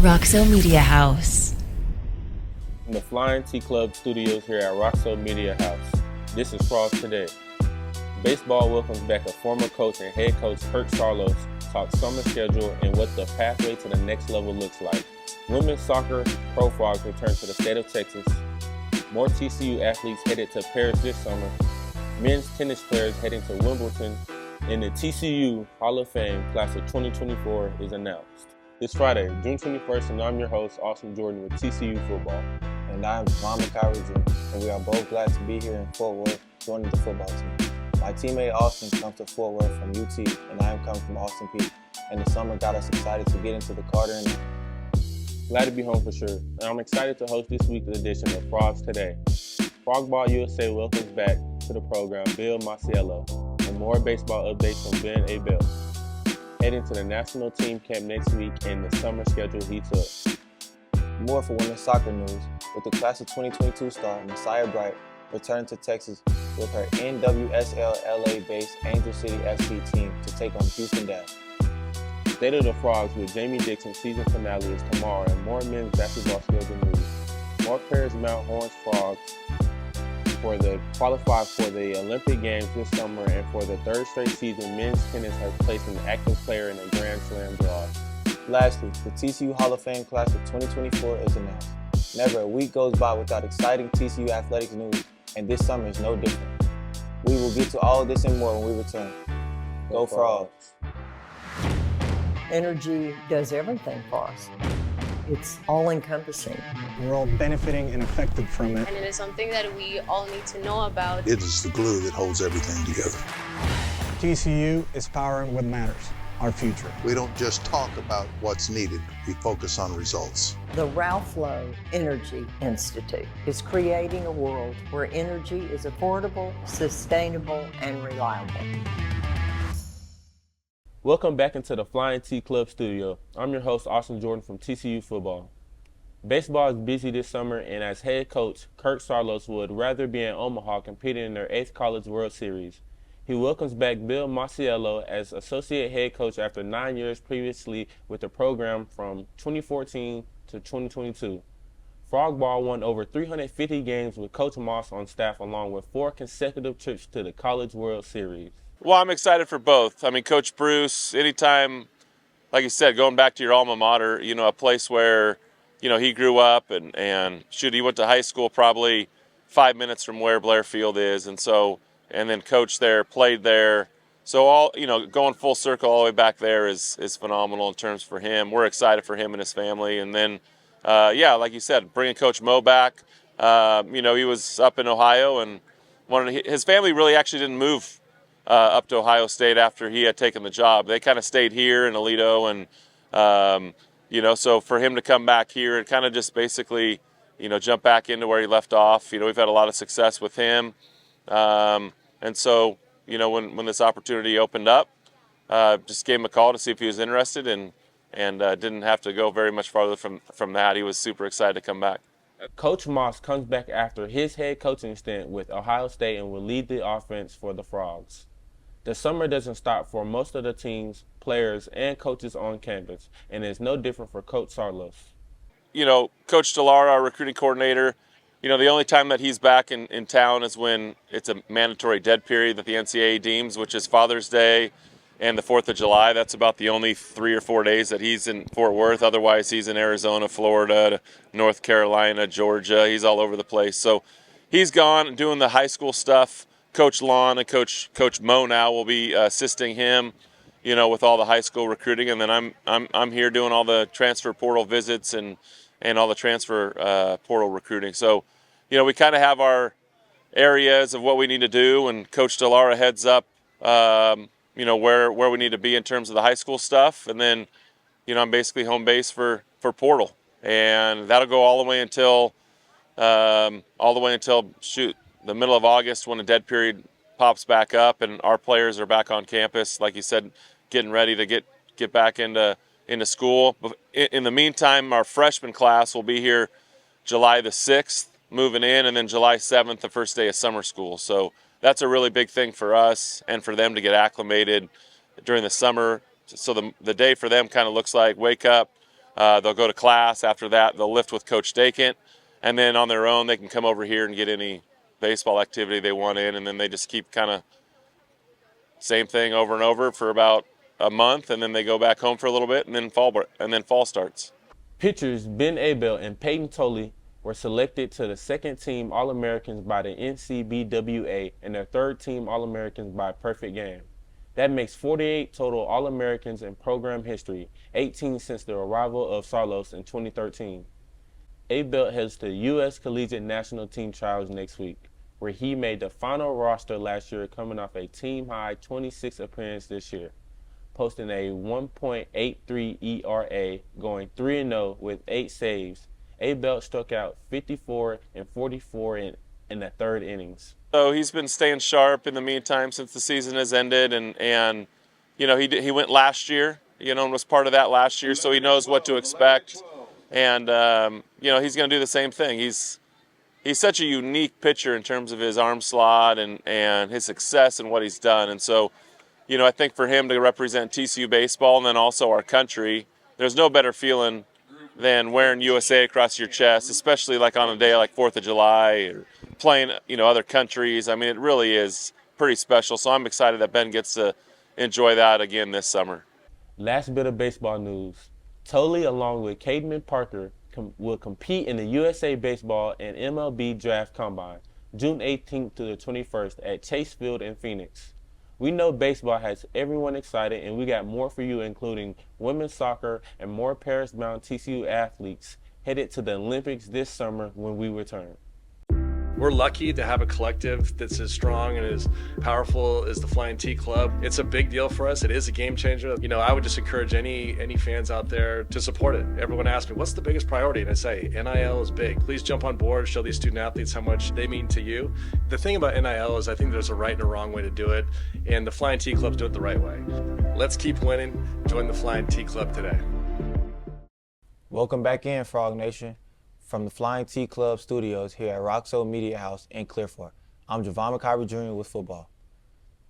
Roxo Media House. From the Flying T Club studios here at Roxo Media House, this is Frogs Today. Baseball welcomes back a former coach and head coach Kirk Saarloos, talks summer schedule and what the pathway to the next level looks like. Women's soccer Pro Frogs return to the state of Texas. More TCU athletes headed to Paris this summer. Men's tennis players heading to Wimbledon. And the TCU Hall of Fame class of 2024 is announced. It's Friday, June 21st, and I'm your host, Austin Jordan with TCU Football. And I'm Jevon McIver, and we are both glad to be here in Fort Worth joining the football team. My teammate Austin comes to Fort Worth from UT, and I am coming from Austin Peay. And the summer got us excited to get into the Carter and Glad to be home for sure, and I'm excited to host this week's edition of Frogs Today. Frogball USA welcomes back to the program Bill Masiello, and more baseball updates from Ben Abeldt. Heading to the national team camp next week and the summer schedule he took. more for women's soccer news, with the class of 2022 star Messiah Bright returning to Texas with her NWSL LA-based Angel City SP team to take on Houston Dash. State of the Frogs with Jamie Dixon's season finale is tomorrow, and more men's basketball schedule news. More players Mount Horns Frogs qualify for the Olympic Games this summer, and for the third straight season, men's tennis has placed an active player in a Grand Slam draw. Lastly, the TCU Hall of Fame class of 2024 is announced. Never a week goes by without exciting TCU Athletics news, and this summer is no different. We will get to all of this and more when we return. Go Frogs! Energy does everything for us. It's all-encompassing. We're all benefiting and affected from it. And it is something that we all need to know about. It is the glue that holds everything together. TCU is powering what matters, our future. We don't just talk about what's needed, we focus on results. The Ralph Lowe Energy Institute is creating a world where energy is affordable, sustainable, and reliable. Welcome back into the Flying T Club studio. I'm your host, Austin Jordan from TCU Football. Baseball is busy this summer, and as head coach, Kirk Saarloos would rather be in Omaha competing in their 8th College World Series. He welcomes back Bill Masiello as associate head coach after 9 years previously with the program from 2014 to 2022. Frogball won over 350 games with Coach Moss on staff, along with 4 consecutive trips to the College World Series. Well, I'm excited for both. I mean, Coach Bruce, anytime, like you said, going back to your alma mater, a place where, he grew up and he went to high school probably 5 minutes from where Blair Field is. And then coached there, played there. So all, going full circle all the way back there is phenomenal in terms for him. We're excited for him and his family. And then, like you said, bringing Coach Mo back, he was up in Ohio, and his family really actually didn't move up to Ohio State after he had taken the job. They kind of stayed here in Aledo, and so for him to come back here and kind of just basically, jump back into where he left off. We've had a lot of success with him, and so when this opportunity opened up, just gave him a call to see if he was interested, and didn't have to go very much farther from that. He was super excited to come back. Coach Moss comes back after his head coaching stint with Ohio State and will lead the offense for the Frogs. The summer doesn't stop for most of the teams, players, and coaches on campus, and it's no different for Coach Saarloos. Coach Delara, our recruiting coordinator, the only time that he's back in town is when it's a mandatory dead period that the NCAA deems, which is Father's Day and the 4th of July. That's about the only 3 or 4 days that he's in Fort Worth. Otherwise, he's in Arizona, Florida, North Carolina, Georgia. He's all over the place. So he's gone doing the high school stuff. Coach Lon and Coach Mo now will be assisting him, with all the high school recruiting, and then I'm here doing all the transfer portal visits and all the transfer portal recruiting. So, we kind of have our areas of what we need to do, and Coach Delara heads up, where we need to be in terms of the high school stuff, and then, I'm basically home base for portal, and that'll go all the way until the middle of August, when the dead period pops back up and our players are back on campus, like you said, getting ready to get back into school. In the meantime, our freshman class will be here July the 6th, moving in, and then July 7th, the first day of summer school. So that's a really big thing for us and for them to get acclimated during the summer. So the day for them kind of looks like wake up, They'll go to class. After that, they'll lift with Coach Dakent. And then on their own, they can come over here and get any baseball activity they want in. And then they just keep kind of same thing over and over for about a month. And then they go back home for a little bit, and then fall starts. Pitchers Ben Abeldt and Payton Tolle were selected to the second-team All-Americans by the NCBWA and their third-team All-Americans by Perfect Game. That makes 48 total All-Americans in program history, 18 since the arrival of Sarlos in 2013. Abeldt heads to U.S. Collegiate National Team trials next week, where he made the final roster last year, coming off a team-high 26 appearance this year, posting a 1.83 ERA, going 3-0 with 8 saves. Abeldt struck out 54 and 44 in the third innings. So he's been staying sharp in the meantime since the season has ended, and you know, he went last year, you know, and was part of that last year, so he knows what to expect. And you know, he's going to do the same thing. He's such a unique pitcher in terms of his arm slot and his success and what he's done. And so, you know, I think for him to represent TCU baseball and then also our country, there's no better feeling than wearing USA across your chest, especially like on a day like 4th of July or playing, you know, other countries. I mean, it really is pretty special. So I'm excited that Ben gets to enjoy that again this summer. Last bit of baseball news. Tolle, along with Cademan Parker, will compete in the USA Baseball and MLB Draft Combine, June 18th to the 21st at Chase Field in Phoenix. We know baseball has everyone excited, and we got more for you, including women's soccer and more Paris-bound TCU athletes headed to the Olympics this summer when we return. We're lucky to have a collective that's as strong and as powerful as the Flying T Club. It's a big deal for us. It is a game changer. You know, I would just encourage any fans out there to support it. Everyone asks me, what's the biggest priority? And I say, NIL is big. Please jump on board, show these student athletes how much they mean to you. The thing about NIL is I think there's a right and a wrong way to do it, and the Flying T Club's do it the right way. Let's keep winning. Join the Flying T Club today. Welcome back in, Frog Nation. From the Flying T Club studios here at Roxo Media House in Clearfork, I'm Jevon McIver Jr. with football.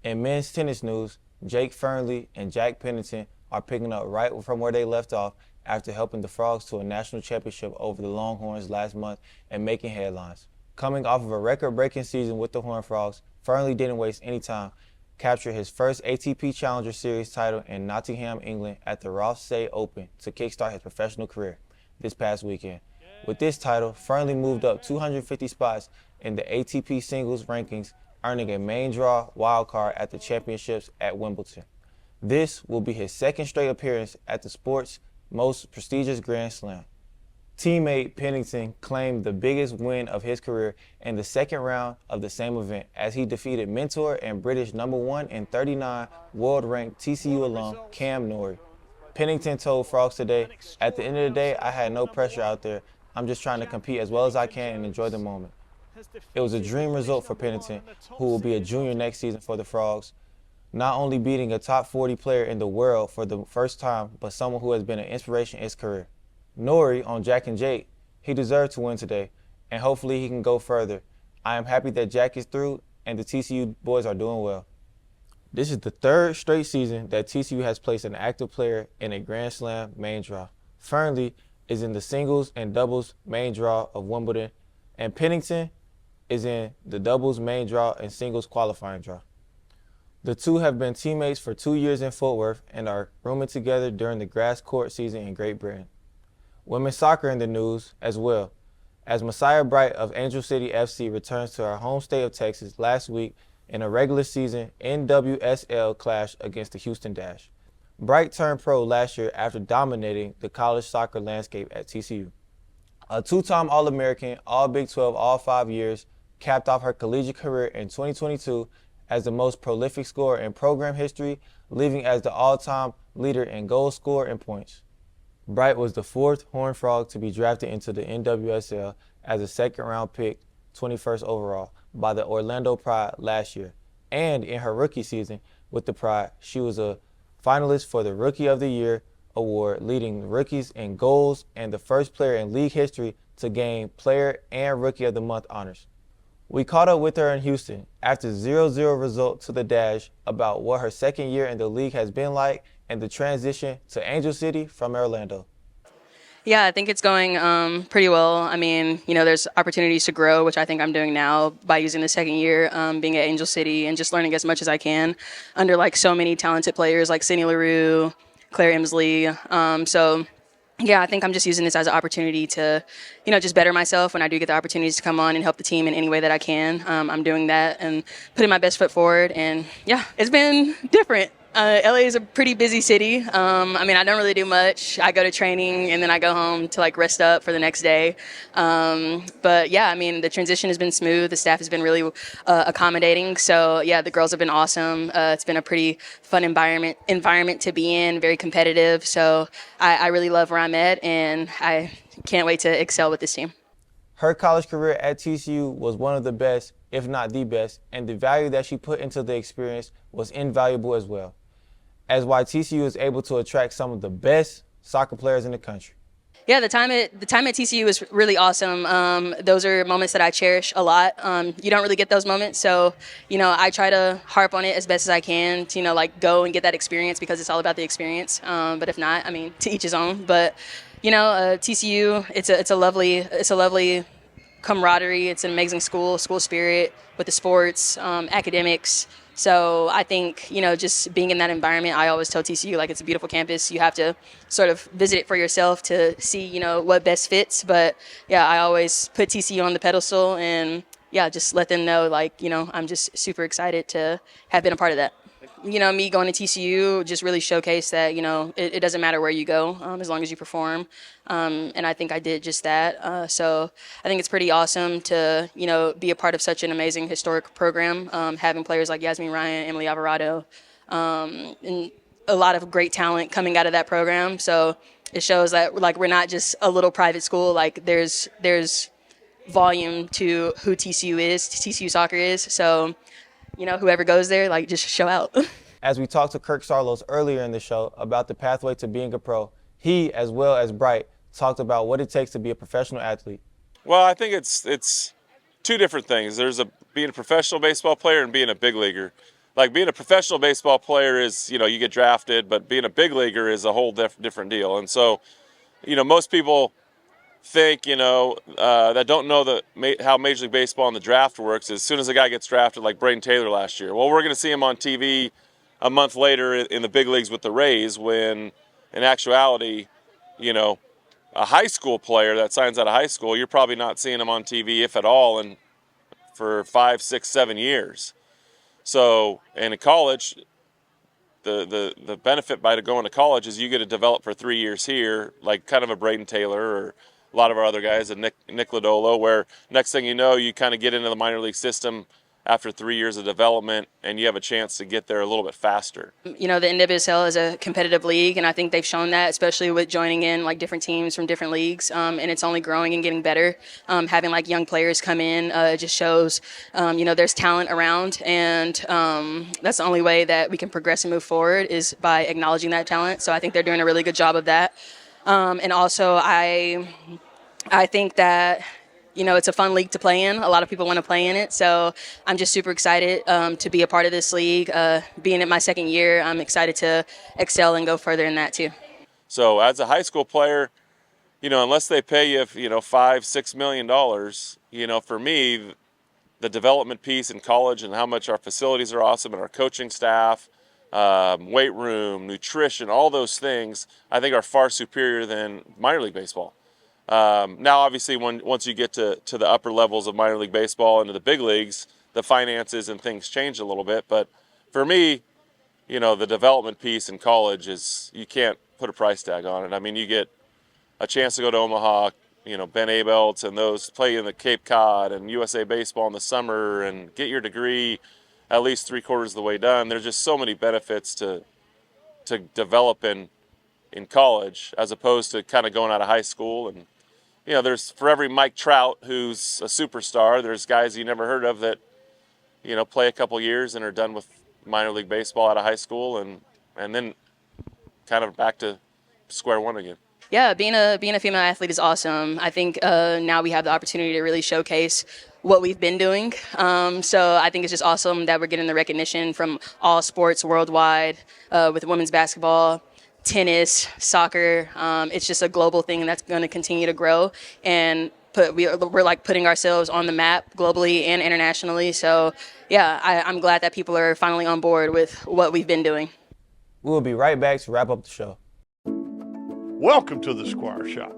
In men's tennis news, Jake Fernley and Jack Pennington are picking up right from where they left off after helping the Frogs to a national championship over the Longhorns last month and making headlines. Coming off of a record-breaking season with the Horned Frogs, Fernley didn't waste any time, captured his first ATP Challenger Series title in Nottingham, England at the Rothesay Open to kickstart his professional career this past weekend. With this title, Fernley moved up 250 spots in the ATP singles rankings, earning a main draw wildcard at the championships at Wimbledon. This will be his second straight appearance at the sport's most prestigious Grand Slam. Teammate Pennington claimed the biggest win of his career in the second round of the same event as he defeated mentor and British #1 and 39 world-ranked TCU alum Cam Norrie. Pennington told Frogs Today, "At the end of the day, I had no pressure out there. I'm just trying to compete as well as I can and enjoy the moment." It was a dream result for Pennington, who will be a junior next season for the Frogs, not only beating a top 40 player in the world for the first time, but someone who has been an inspiration in his career. Norrie on Jack and Jake, he deserved to win today, and hopefully he can go further. I am happy that Jack is through and the TCU boys are doing well. This is the third straight season that TCU has placed an active player in a Grand Slam main draw. Fernley is in the singles and doubles main draw of Wimbledon, and Pennington is in the doubles main draw and singles qualifying draw. The two have been teammates for 2 years in Fort Worth and are rooming together during the grass court season in Great Britain. Women's soccer in the news as well, as Messiah Bright of Angel City FC returns to our home state of Texas last week in a regular season NWSL clash against the Houston Dash. Bright turned pro last year after dominating the college soccer landscape at TCU. A two-time All-American, All-Big 12 all 5 years, capped off her collegiate career in 2022 as the most prolific scorer in program history, leaving as the all-time leader in goals scored and points. Bright was the fourth Horned Frog to be drafted into the NWSL as a second-round pick, 21st overall, by the Orlando Pride last year. And in her rookie season with the Pride, she was a finalist for the Rookie of the Year award, leading rookies in goals and the first player in league history to gain Player and Rookie of the Month honors. We caught up with her in Houston after 0-0 result to the Dash about what her second year in the league has been like and the transition to Angel City from Orlando. Yeah, I think it's going pretty well. I mean, there's opportunities to grow, which I think I'm doing now by using the second year, being at Angel City and just learning as much as I can under like so many talented players like Cindy LaRue, Claire Emsley. Yeah, I think I'm just using this as an opportunity to, just better myself when I do get the opportunities to come on and help the team in any way that I can. I'm doing that and putting my best foot forward. And yeah, it's been different. LA is a pretty busy city. I don't really do much. I go to training and then I go home to like rest up for the next day. But yeah, the transition has been smooth. The staff has been really accommodating. So yeah, the girls have been awesome. It's been a pretty fun environment to be in, very competitive. So I really love where I'm at and I can't wait to excel with this team. Her college career at TCU was one of the best, if not the best, and the value that she put into the experience was invaluable as well. As why TCU is able to attract some of the best soccer players in the country. Yeah, the time at TCU was really awesome. Those are moments that I cherish a lot. You don't really get those moments, so I try to harp on it as best as I can to go and get that experience because it's all about the experience. But if not, to each his own. But TCU, it's a lovely camaraderie. It's an amazing school spirit with the sports, academics. So I think, just being in that environment, I always tell TCU, it's a beautiful campus. You have to sort of visit it for yourself to see, what best fits. But, yeah, I always put TCU on the pedestal and, yeah, just let them know, I'm just super excited to have been a part of that. Me going to TCU just really showcased that, it doesn't matter where you go as long as you perform. And I think I did just that. So I think it's pretty awesome to, be a part of such an amazing historic program, having players like Yasmin Ryan, Emily Alvarado, and a lot of great talent coming out of that program. So it shows that, we're not just a little private school. There's volume to who TCU soccer is. So whoever goes there, just show out. As we talked to Kirk Sarlos earlier in the show about the pathway to being a pro, he, as well as Bright, talked about what it takes to be a professional athlete. Well, I think it's two different things. There's being a professional baseball player and being a big leaguer. Being a professional baseball player is, you get drafted, but being a big leaguer is a whole different deal. And so, most people think, that don't know how Major League Baseball and the draft works. As soon as a guy gets drafted, like Braden Taylor last year, well, we're going to see him on TV a month later in the big leagues with the Rays when, in actuality, a high school player that signs out of high school, you're probably not seeing him on TV, if at all, and for 5, 6, 7 years. So, and in college, the benefit by going to college is you get to develop for 3 years here, like kind of a Braden Taylor or a lot of our other guys, and Nick Lodolo, where next thing you know, you kind of get into the minor league system after 3 years of development, and you have a chance to get there a little bit faster. The NWSL is a competitive league, and I think they've shown that, especially with joining in different teams from different leagues, and it's only growing and getting better. Having young players come in just shows, there's talent around, and that's the only way that we can progress and move forward is by acknowledging that talent. So I think they're doing a really good job of that. And also, I think that it's a fun league to play in. A lot of people want to play in it. So I'm just super excited to be a part of this league. Being in my second year, I'm excited to excel and go further in that too. So as a high school player, unless they pay you, $5-6 million, for me, the development piece in college and how much our facilities are awesome and our coaching staff, weight room, nutrition, all those things, I think are far superior than minor league baseball. Now, obviously, once you get to the upper levels of minor league baseball into the big leagues, the finances and things change a little bit. But for me, the development piece in college is you can't put a price tag on it. You get a chance to go to Omaha, Ben Abeldt and those play in the Cape Cod and USA Baseball in the summer and get your degree at least 3/4 of the way done. There's just so many benefits to develop in college as opposed to kind of going out of high school. And there's for every Mike Trout who's a superstar, there's guys you never heard of that play a couple years and are done with minor league baseball out of high school and then kind of back to square one again. Yeah, being a female athlete is awesome. I think now we have the opportunity to really showcase what we've been doing. So I think it's just awesome that we're getting the recognition from all sports worldwide with women's basketball, tennis, soccer. It's just a global thing that's going to continue to grow, and we're like putting ourselves on the map globally and internationally. So yeah, I'm glad that people are finally on board with what we've been doing. We will be right back to wrap up the show. Welcome to the Squire Shop.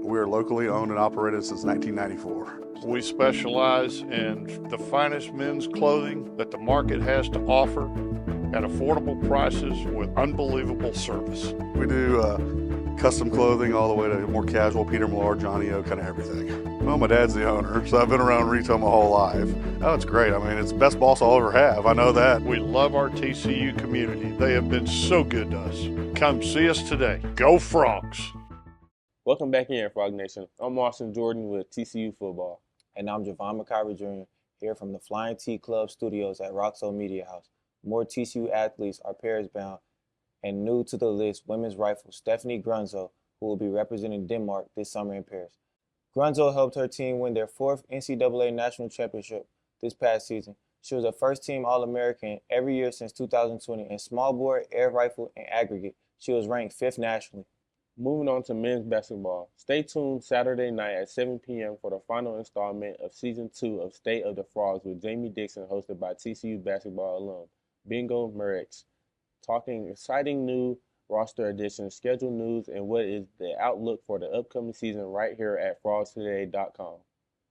We are locally owned and operated since 1994. We specialize in the finest men's clothing that the market has to offer at affordable prices with unbelievable service. We do custom clothing all the way to more casual, Peter Millar, Johnny O, kind of everything. Well, my dad's the owner, so I've been around retail my whole life. Oh, it's great. I mean, it's the best boss I'll ever have. I know that. We love our TCU community. They have been so good to us. Come see us today. Go Frogs! Welcome back in, Frog Nation. I'm Austin Jordan with TCU Football. And I'm Jevon McIver Jr. here from the Flying T Club studios at Roxo Media House. More TCU athletes are Paris-bound, and new to the list, women's rifle Stephanie Grunzo, who will be representing Denmark this summer in Paris. Grunzo helped her team win their 4th NCAA National Championship this past season. She was a first-team All-American every year since 2020, and small bore, air rifle, and aggregate. She was ranked 5th nationally. Moving on to men's basketball. Stay tuned Saturday night at 7 p.m. for the final installment of Season 2 of State of the Frogs with Jamie Dixon, hosted by TCU basketball alum Bingo Murex, talking exciting new roster additions, schedule news, and what is the outlook for the upcoming season right here at frogstoday.com.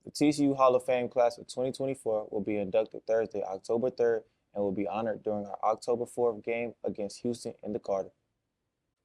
The TCU Hall of Fame class of 2024 will be inducted Thursday, October 3rd, and will be honored during our October 4th game against Houston in the Carter.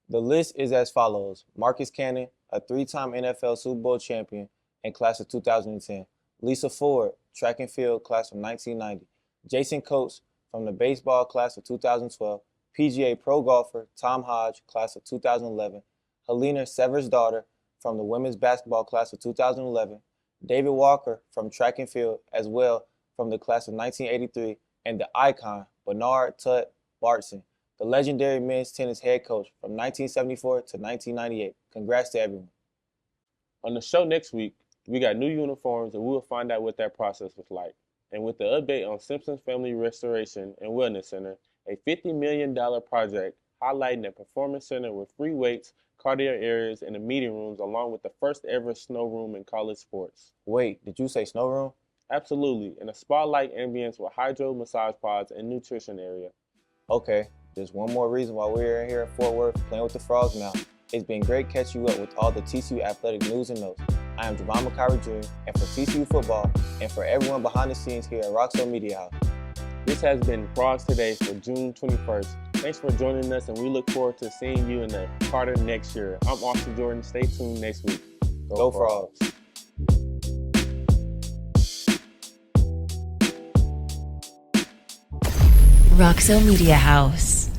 The list is as follows: Marcus Cannon, a 3-time NFL Super Bowl champion and class of 2010. Lisa Ford, track and field, class of 1990. Jason Coates from the baseball class of 2012. PGA pro golfer Tom Hodge, class of 2011. Helena Severs's-daughter from the women's basketball class of 2011. David Walker from track and field as well from the class of 1983. And the icon Bernard Tut Bartson, the legendary men's tennis head coach from 1974 to 1998. Congrats to everyone. On the show next week, we got new uniforms, and we will find out what that process was like. And with the update on Simpson's Family Restoration and Wellness Center, a $50 million project highlighting a performance center with free weights, cardio areas, and the meeting rooms, along with the first ever snow room in college sports. Wait, did you say snow room? Absolutely, and a spa-like ambience with hydro massage pods and nutrition area. Okay. Just one more reason why we're here at Fort Worth playing with the Frogs now. It's been great catching you up with all the TCU athletic news and notes. I am Jevon McIver Jr., and for TCU Football, and for everyone behind the scenes here at Roxo Media House. This has been Frogs Today for June 21st. Thanks for joining us, and we look forward to seeing you in the Carter next year. I'm Austin Jordan. Stay tuned next week. Go Frogs. Roxo Media House.